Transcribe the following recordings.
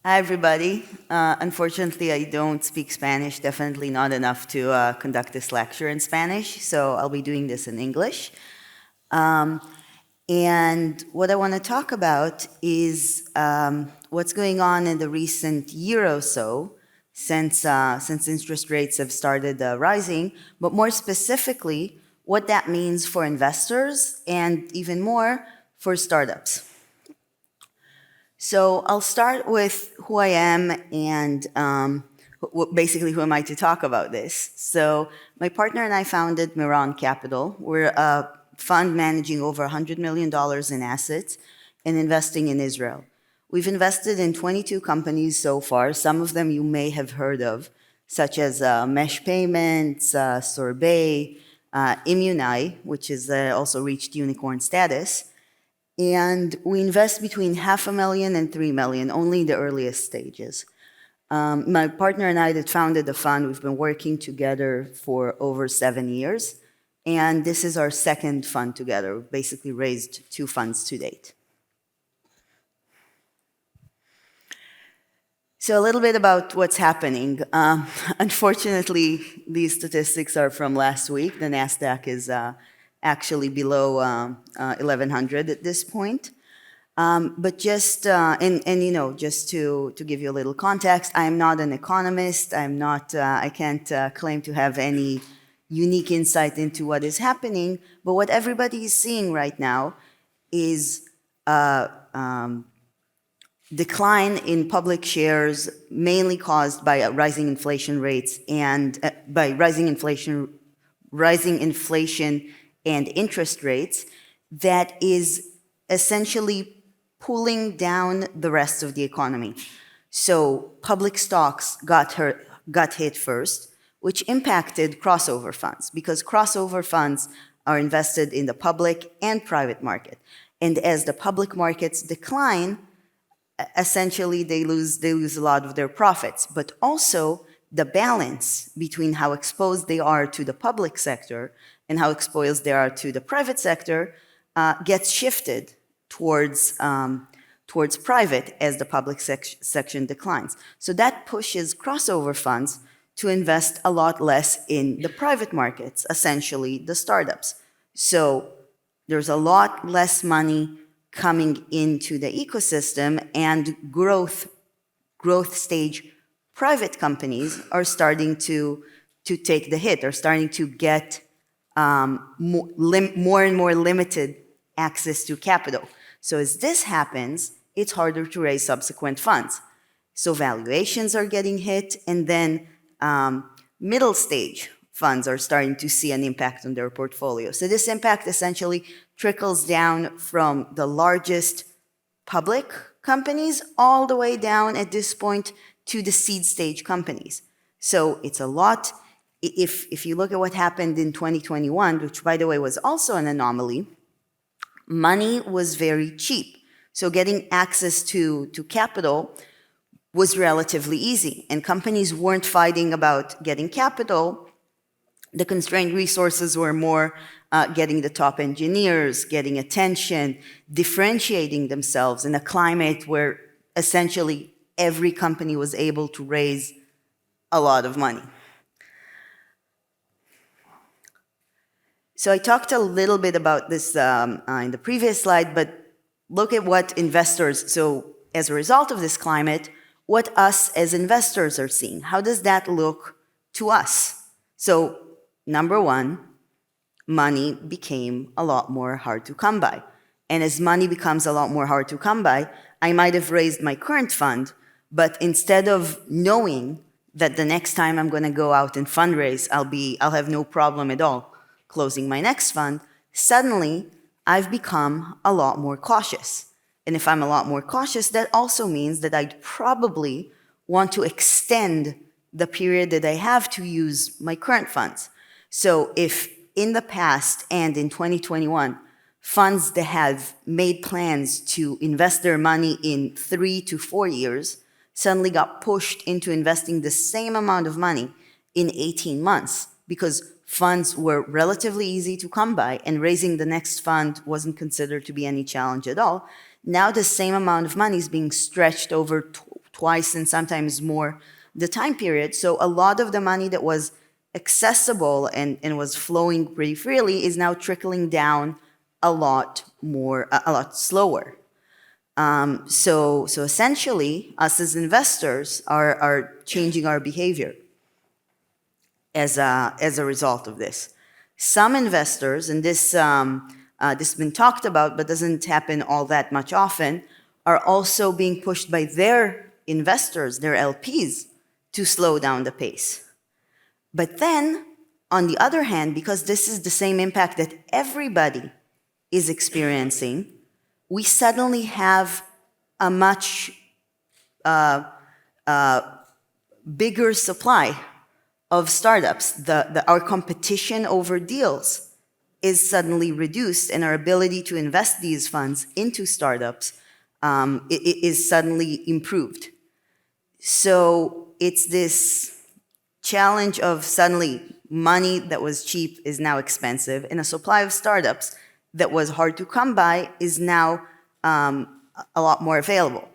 Hi, everybody. Unfortunately, I don't speak Spanish, definitely not enough to conduct this lecture in Spanish, so I'll be doing this in English. And what I want to talk about is what's going on in the recent year or so since interest rates have started rising, but more specifically, what that means for investors and even more for startups. So I'll start with who I am and basically who am I to talk about this. So my partner and I founded Meron Capital. We're a fund managing over $100 million in assets and investing in Israel. We've invested in 22 companies so far. Some of them you may have heard of, such as Mesh Payments, Sorbet, Immunai, which has also reached unicorn status. And we invest between $500,000 and $3 million, only in the earliest stages. My partner and I that founded the fund, we've been working together for over 7 years, and this is our second fund together. We've basically raised 2 funds to date. So a little bit about what's happening. Unfortunately, these statistics are from last week. The NASDAQ is actually below 1,100 at this point. But just, just to give you a little context, I'm not an economist. I can't claim to have any unique insight into what is happening. But what everybody is seeing right now is decline in public shares, mainly caused by rising inflation rates and by rising inflation and interest rates, that is essentially pulling down the rest of the economy. So public stocks got hit first, which impacted crossover funds, because crossover funds are invested in the public and private market. And as the public markets decline, essentially they lose a lot of their profits. But also the balance between how exposed they are to the public sector and how exposed they are to the private sector gets shifted towards private as the public section declines. So that pushes crossover funds to invest a lot less in the private markets, essentially the startups. So there's a lot less money coming into the ecosystem, and growth stage private companies are starting to take the hit, are starting to get more and more limited access to capital. So as this happens, it's harder to raise subsequent funds. So valuations are getting hit, and then middle stage funds are starting to see an impact on their portfolio. So this impact essentially trickles down from the largest public companies all the way down at this point to the seed stage companies. So it's a lot. If you look at what happened in 2021, which by the way was also an anomaly, money was very cheap. So getting access to capital was relatively easy, and companies weren't fighting about getting capital. The constrained resources were more getting the top engineers, getting attention, differentiating themselves in a climate where essentially every company was able to raise a lot of money. So I talked a little bit about this in the previous slide, but look at what investors, so as a result of this climate, what us as investors are seeing. How does that look to us? So number one, money became a lot more hard to come by. And as money becomes a lot more hard to come by, I might have raised my current fund, but instead of knowing that the next time I'm going to go out and fundraise, I'll have no problem at all closing my next fund, suddenly I've become a lot more cautious. And if I'm a lot more cautious, that also means that I'd probably want to extend the period that I have to use my current funds. So if in the past and in 2021, funds that have made plans to invest their money in 3 to 4 years suddenly got pushed into investing the same amount of money in 18 months because funds were relatively easy to come by and raising the next fund wasn't considered to be any challenge at all. Now the same amount of money is being stretched over twice and sometimes more the time period. So a lot of the money that was accessible and was flowing pretty freely is now trickling down a lot slower. So essentially, us as investors are changing our behavior as a result of this. Some investors, and this has been talked about but doesn't happen all that much often, are also being pushed by their investors, their LPs, to slow down the pace. But then, on the other hand, because this is the same impact that everybody is experiencing, we suddenly have a much bigger supply of startups. Our competition over deals is suddenly reduced, and our ability to invest these funds into startups is suddenly improved. So it's this challenge of suddenly money that was cheap is now expensive, and a supply of startups that was hard to come by is now a lot more available.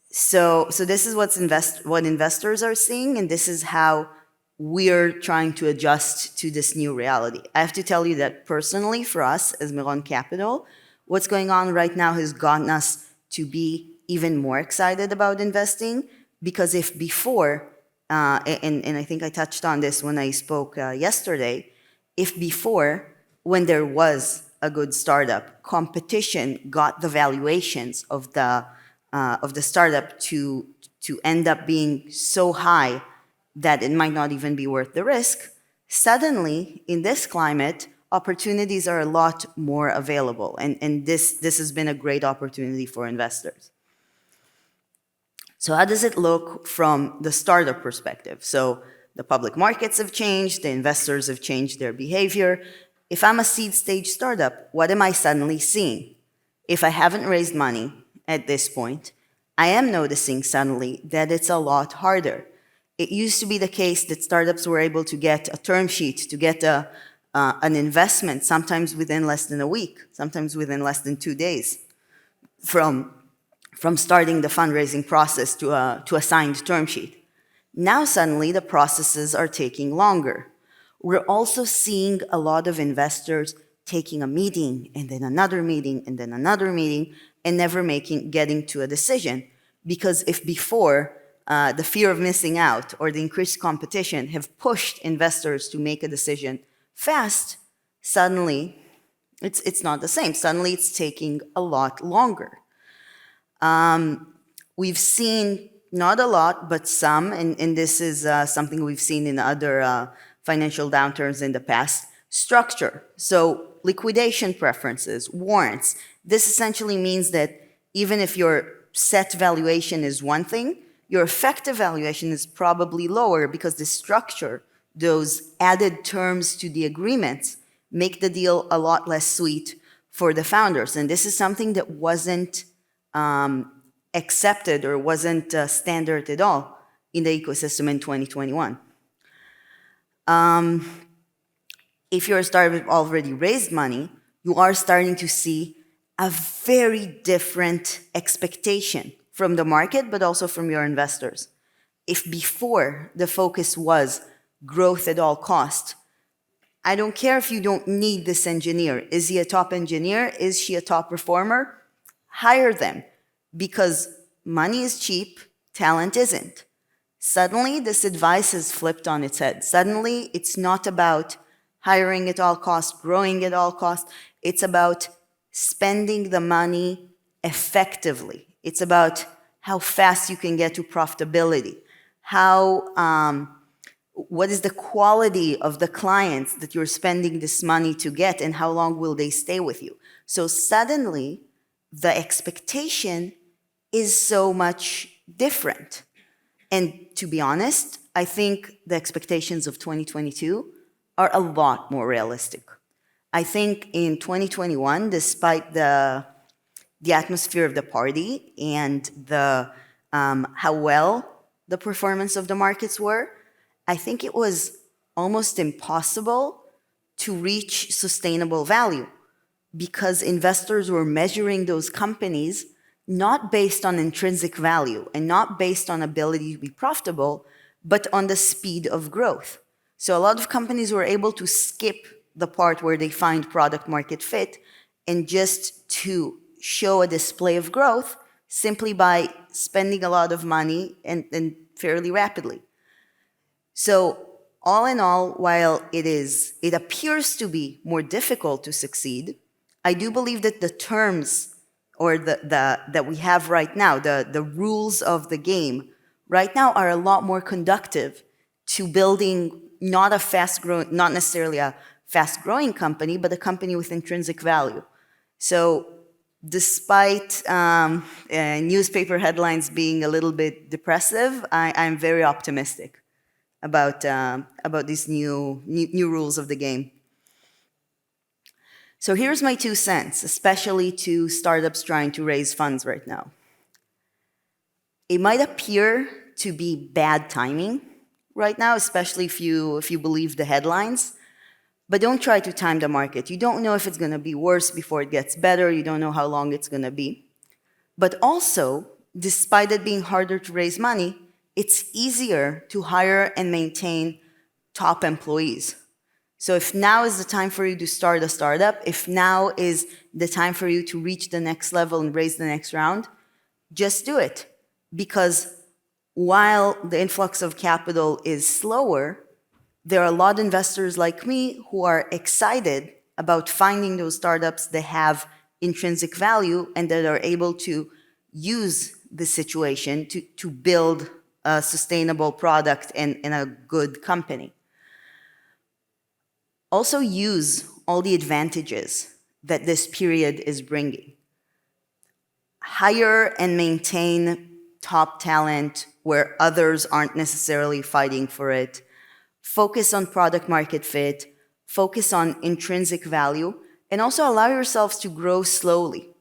So this is what investors are seeing, and this is how we're trying to adjust to this new reality. I have to tell you that personally, for us as Meron Capital, what's going on right now has gotten us to be even more excited about investing, because if before, and I think I touched on this when I spoke yesterday, if before, when there was a good startup, competition got the valuations of the startup to end up being so high that it might not even be worth the risk, suddenly, in this climate, opportunities are a lot more available. And this has been a great opportunity for investors. So how does it look from the startup perspective? So the public markets have changed, the investors have changed their behavior. If I'm a seed stage startup, what am I suddenly seeing? If I haven't raised money at this point, I am noticing suddenly that it's a lot harder. It used to be the case that startups were able to get a term sheet, to get an investment, sometimes within less than a week, sometimes within less than 2 days, from starting the fundraising process to a signed term sheet. Now suddenly the processes are taking longer. We're also seeing a lot of investors taking a meeting and then another meeting and then another meeting and never getting to a decision. Because if before the fear of missing out or the increased competition have pushed investors to make a decision fast, suddenly it's not the same. Suddenly it's taking a lot longer. We've seen not a lot, but some, and this is something we've seen in other financial downturns in the past, structure. So liquidation preferences, warrants. This essentially means that even if your set valuation is one thing, your effective valuation is probably lower because the structure, those added terms to the agreements, make the deal a lot less sweet for the founders. And this is something that wasn't accepted or wasn't standard at all in the ecosystem in 2021. If you're a startup that already raised money, you are starting to see a very different expectation from the market, but also from your investors. If before the focus was growth at all cost, I don't care if you don't need this engineer. Is he a top engineer? Is she a top performer? Hire them, because money is cheap, talent isn't. Suddenly, this advice is flipped on its head. Suddenly, it's not about hiring at all costs, growing at all costs. It's about spending the money effectively. It's about how fast you can get to profitability, what is the quality of the clients that you're spending this money to get, and how long will they stay with you. So suddenly, the expectation is so much different. And to be honest, I think the expectations of 2022 are a lot more realistic. I think in 2021, despite the atmosphere of the party and how well the performance of the markets were, I think it was almost impossible to reach sustainable value, because investors were measuring those companies not based on intrinsic value and not based on ability to be profitable, but on the speed of growth. So a lot of companies were able to skip the part where they find product market fit and just to show a display of growth simply by spending a lot of money and fairly rapidly. So all in all, while it appears to be more difficult to succeed, I do believe that the terms or that we have right now, the rules of the game right now are a lot more conducive to building not necessarily a fast-growing company, but a company with intrinsic value. So despite newspaper headlines being a little bit depressive, I'm very optimistic about these new rules of the game. So here's my 2 cents, especially to startups trying to raise funds right now. It might appear to be bad timing right now, especially if you believe the headlines. But don't try to time the market. You don't know if it's going to be worse before it gets better. You don't know how long it's going to be. But also, despite it being harder to raise money, it's easier to hire and maintain top employees. So if now is the time for you to start a startup, if now is the time for you to reach the next level and raise the next round, just do it. Because while the influx of capital is slower, there are a lot of investors like me who are excited about finding those startups that have intrinsic value and that are able to use the situation to build a sustainable product and a good company. Also use all the advantages that this period is bringing. Hire and maintain top talent where others aren't necessarily fighting for it. Focus on product market fit, focus on intrinsic value, and also allow yourselves to grow slowly.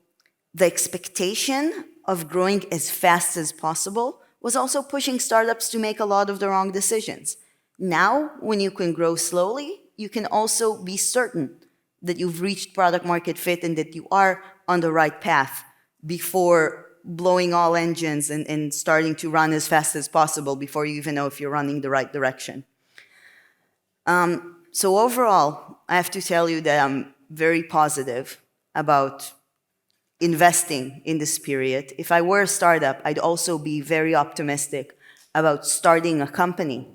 The expectation of growing as fast as possible was also pushing startups to make a lot of the wrong decisions. Now, when you can grow slowly, you can also be certain that you've reached product market fit and that you are on the right path before blowing all engines and starting to run as fast as possible before you even know if you're running the right direction. So overall, I have to tell you that I'm very positive about investing in this period. If I were a startup, I'd also be very optimistic about starting a company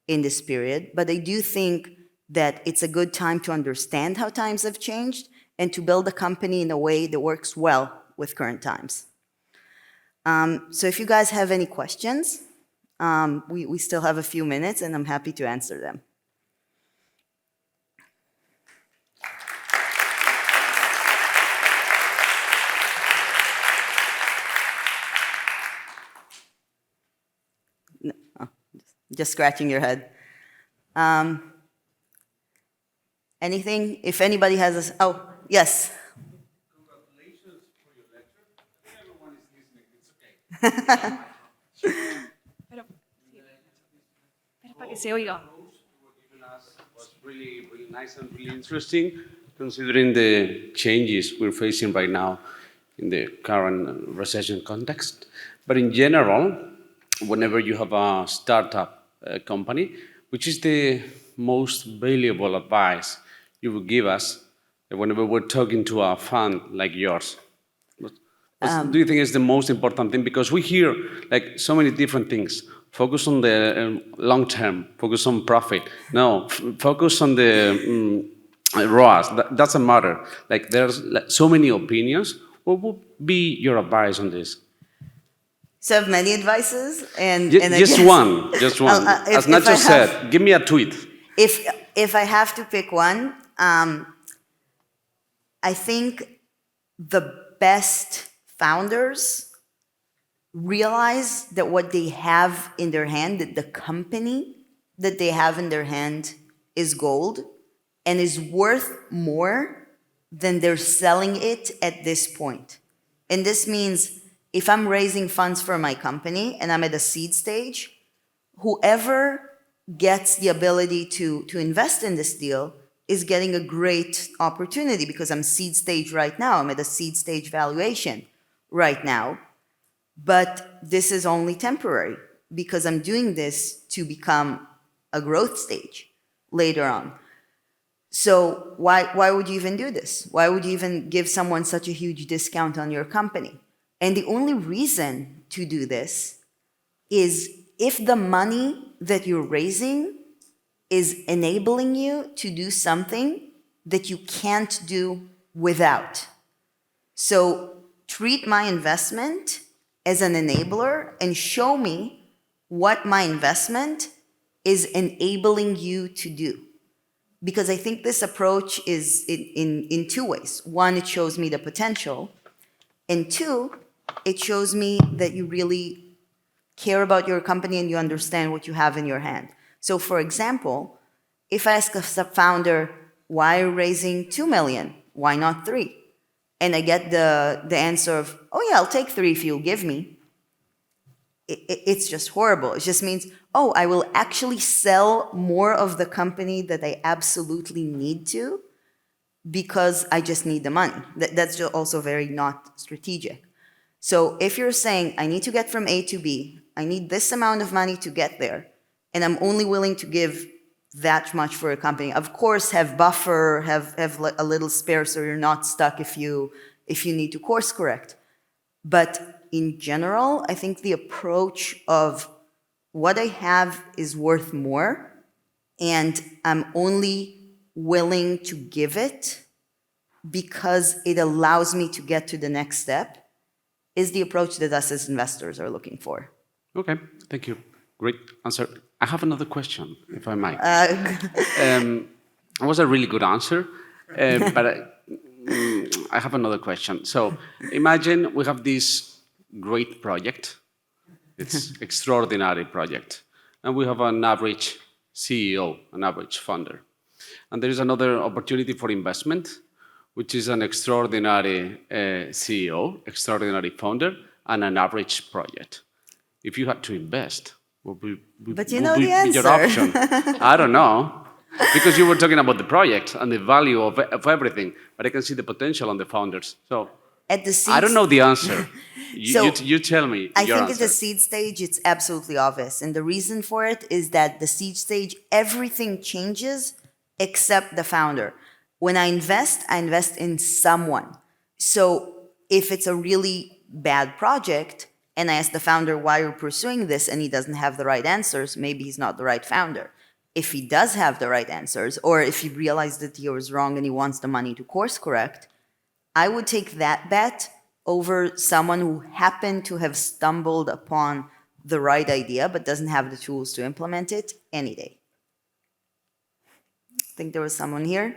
in this period. But I do think that it's a good time to understand how times have changed and to build a company in a way that works well with current times. So if you guys have any questions, we still have a few minutes and I'm happy to answer them. Just scratching your head. Anything? If anybody has a... Oh, yes. Congratulations for your lecture. Everyone is listening. It's okay. Pero para que se oiga. Was really, really nice and really interesting, considering the changes we're facing right now in the current recession context. But in general, whenever you have a startup company, which is the most valuable advice you would give us whenever we're talking to a fund like yours? What do you think is the most important thing? Because we hear like so many different things. Focus on the long term, focus on profit. No, focus on the ROAS. That doesn't matter. Like there's so many opinions. What would be your advice on this? So I have many advices, and just one. As Nacho said, give me a tweet. If I have to pick one, I think the best founders realize that what they have in their hand, that the company that they have in their hand is gold and is worth more than they're selling it at this point. And this means if I'm raising funds for my company and I'm at a seed stage, whoever gets the ability to invest in this deal is getting a great opportunity because I'm seed stage right now. I'm at a seed stage valuation right now. but this is only temporary because I'm doing this to become a growth stage later on. So why would you even do this? Why would you even give someone such a huge discount on your company? And the only reason to do this is if the money that you're raising is enabling you to do something that you can't do without. So treat my investment as an enabler and show me what my investment is enabling you to do. Because I think this approach is in two ways. One, it shows me the potential. And two, it shows me that you really care about your company and you understand what you have in your hand. So for example, if I ask a founder, why are you raising 2 million? Why not 3? And I get the answer of, oh yeah, I'll take 3 if you'll give me. It's just horrible. It just means, oh, I will actually sell more of the company that I absolutely need to because I just need the money. That's just also very not strategic. So if you're saying, I need to get from A to B, I need this amount of money to get there, and I'm only willing to give that much for a company, of course, have buffer, have a little spare so you're not stuck if you need to course correct. But in general, I think the approach of what I have is worth more, and I'm only willing to give it because it allows me to get to the next step, is the approach that us as investors are looking for. Okay, thank you. Great answer. I have another question, if I might. It was a really good answer, but I have another question. So imagine we have this great project. It's extraordinary project. And we have an average CEO, an average founder. And there is another opportunity for investment, which is an extraordinary CEO, extraordinary founder, and an average project. If you had to invest, what would But you know the answer. your option? I don't know. Because you were talking about the project and the value of everything, but I can see the potential on the founders. So At the seed I don't know the answer. So, You tell me I your think answer. at the seed stage, it's absolutely obvious. And the reason for it is that the seed stage, everything changes except the founder. When I invest in someone. So if it's a really bad project and I ask the founder why you're pursuing this and he doesn't have the right answers, maybe he's not the right founder. If he does have the right answers, or if he realized that he was wrong and he wants the money to course correct, I would take that bet over someone who happened to have stumbled upon the right idea but doesn't have the tools to implement it any day. I think there was someone here.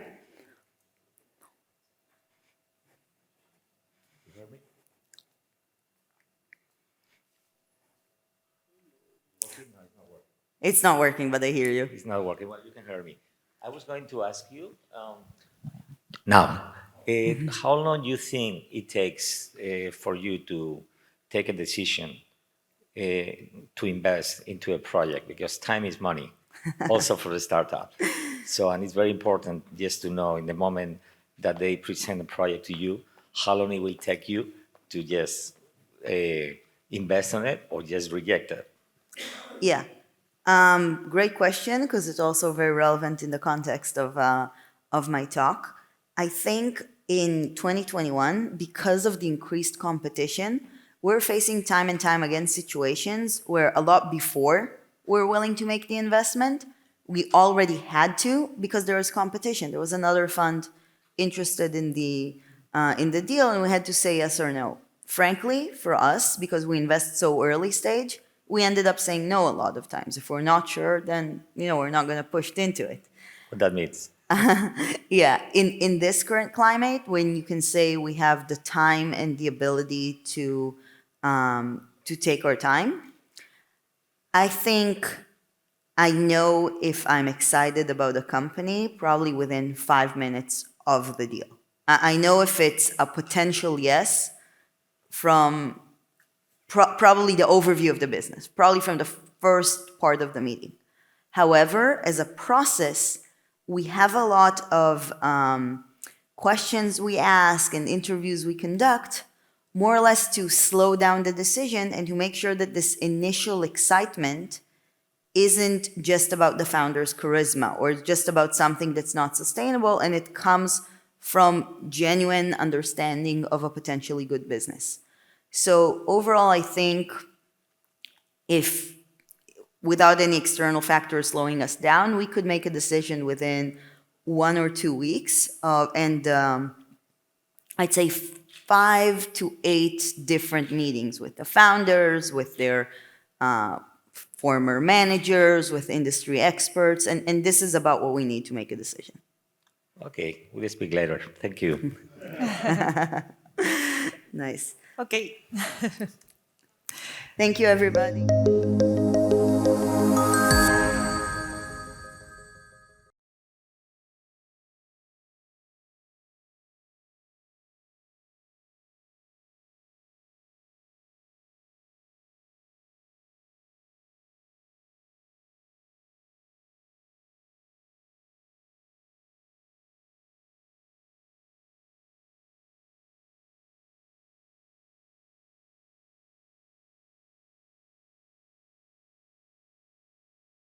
It's not working, but I hear you. It's not working. Well, you can hear me. I was going to ask you now, how long do you think it takes for you to take a decision to invest into a project? Because time is money, also for the startup. So, and it's very important just to know in the moment that they present a project to you, how long it will take you to just invest on it or just reject it. Yeah. Great question, because it's also very relevant in the context of my talk. I think in 2021, because of the increased competition, we're facing time and time again situations where a lot before we're willing to make the investment, we already had to because there was competition. There was another fund interested in the deal, and we had to say yes or no. Frankly, for us, because we invest so early stage, we ended up saying no a lot of times. If we're not sure, then we're not going to push into it. What that means? Yeah, in this current climate, when you can say we have the time and the ability to take our time, I think I know if I'm excited about a company probably within 5 minutes of the deal. I know if it's a potential yes from probably the overview of the business, probably from the first part of the meeting. However, as a process, we have a lot of questions we ask and interviews we conduct more or less to slow down the decision and to make sure that this initial excitement isn't just about the founder's charisma or just about something that's not sustainable, and it comes from genuine understanding of a potentially good business. So overall, I think if without any external factors slowing us down, we could make a decision within 1 or 2 weeks, and I'd say 5 to 8 different meetings with the founders, with their former managers, with industry experts, and this is about what we need to make a decision. Okay, we'll speak later. Thank you. Nice. Ok. Thank you, everybody.